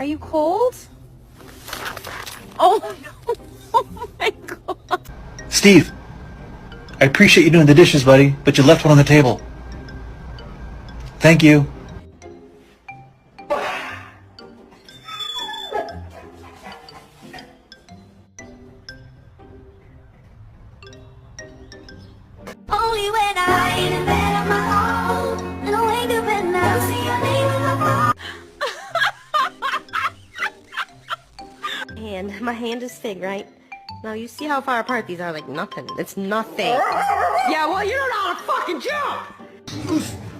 Are you cold? Oh no! Oh my god! Steve, I appreciate you doing the dishes, buddy, but you left one on the table. Thank you. Only when I ain't in bed on my own, and I wake up at night, see your name in my phone. And my hand is big, right? Now you see how far apart these are, like nothing. It's nothing. Yeah, well, you don't know how to fucking jump!